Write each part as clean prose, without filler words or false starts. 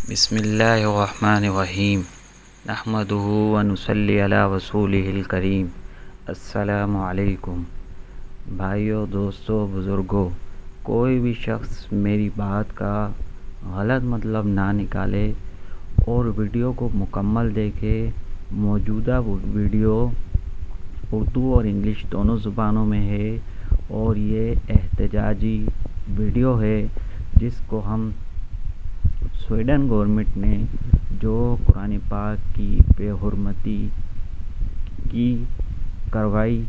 بسم اللہ الرحمن الرحیم نحمدہ ونصلی علی رسولہ الکریم۔ السلام علیکم بھائیو، دوستو، بزرگوں، کوئی بھی شخص میری بات کا غلط مطلب نہ نکالے اور ویڈیو کو مکمل دیکھے۔ موجودہ ویڈیو اردو اور انگلش دونوں زبانوں میں ہے اور یہ احتجاجی ویڈیو ہے جس کو ہم سویڈن گورنمنٹ نے جو قرآن پاک کی بے حرمتی کی کروائی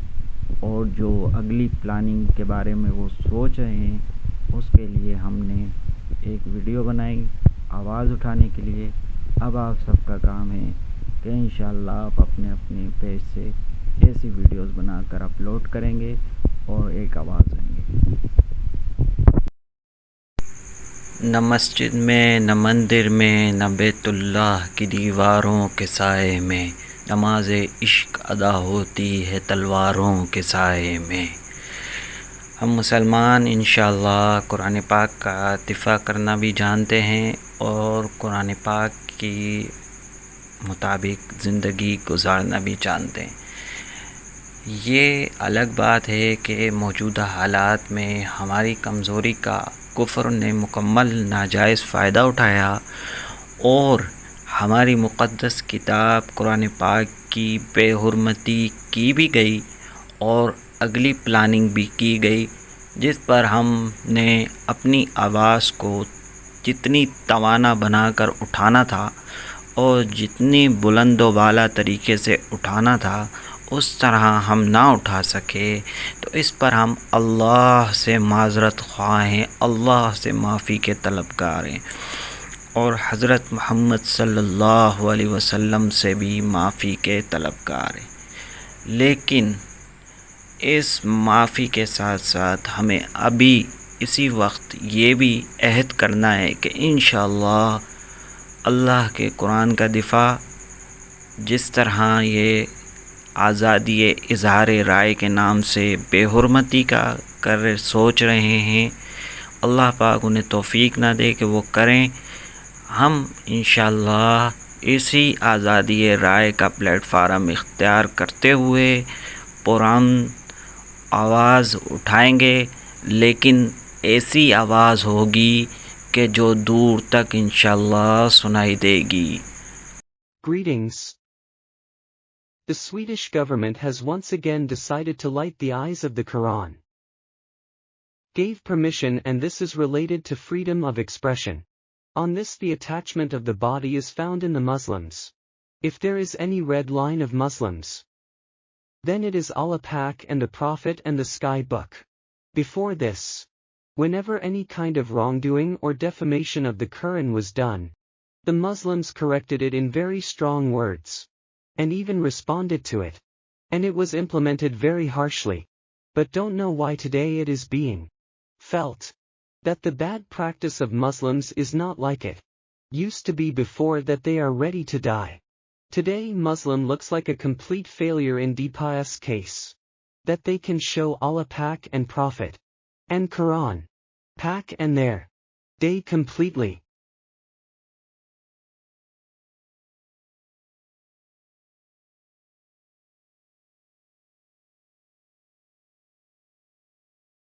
اور جو اگلی پلاننگ کے بارے میں وہ سوچ رہے ہیں، اس کے لیے ہم نے ایک ویڈیو بنائی آواز اٹھانے کے لیے۔ اب آپ سب کا کام ہے کہ انشاءاللہ آپ اپنے اپنے پیج سے ایسی ویڈیوز بنا کر اپلوڈ کریں گے اور ایک آواز دیں گے۔ نہ مسجد میں، نہ مندر میں، نہ بیت اللہ کی دیواروں کے سائے میں، نماز عشق ادا ہوتی ہے تلواروں کے سائے میں۔ ہم مسلمان انشاءاللہ قرآن پاک کا دفاع کرنا بھی جانتے ہیں اور قرآن پاک کی مطابق زندگی گزارنا بھی جانتے ہیں۔ یہ الگ بات ہے کہ موجودہ حالات میں ہماری کمزوری کا کفر نے مکمل ناجائز فائدہ اٹھایا اور ہماری مقدس کتاب قرآن پاک کی بے حرمتی کی بھی گئی اور اگلی پلاننگ بھی کی گئی، جس پر ہم نے اپنی آواز کو جتنی توانا بنا کر اٹھانا تھا اور جتنی بلند و بالا طریقے سے اٹھانا تھا اس طرح ہم نہ اٹھا سکے، تو اس پر ہم اللہ سے معذرت خواہ ہیں، اللہ سے معافی کے طلبگار ہیں اور حضرت محمد صلی اللہ علیہ وسلم سے بھی معافی کے طلبگار ہیں۔ لیکن اس معافی کے ساتھ ساتھ ہمیں ابھی اسی وقت یہ بھی عہد کرنا ہے کہ انشاءاللہ اللہ کے قرآن کا دفاع جس طرح یہ آزادی اظہار رائے کے نام سے بے حرمتی کا سوچ رہے ہیں، اللہ پاک انہیں توفیق نہ دے کہ وہ کریں۔ ہم انشاءاللہ اسی آزادی رائے کا پلیٹ فارم اختیار کرتے ہوئے پرام آواز اٹھائیں گے، لیکن ایسی آواز ہوگی کہ جو دور تک انشاءاللہ سنائی دے گی۔ Greetings. The Swedish government has once again decided to light the eyes of the Quran. Gave permission, and this is related to freedom of expression. On this the attachment of the body is found in the Muslims. If there is any red line of Muslims, then it is Allah Pak and the Prophet and the Sky Book. Before this, whenever any kind of wrongdoing or defamation of the Quran was done, the Muslims corrected it in very strong words, and even responded to it, and it was implemented very harshly, but don't know why today it is being felt that the bad practice of Muslims is not like it used to be before, that they are ready to die. Today Muslim looks like a complete failure in DPS case, that they can show Allah Pak and Prophet and Quran Pak and their day completely.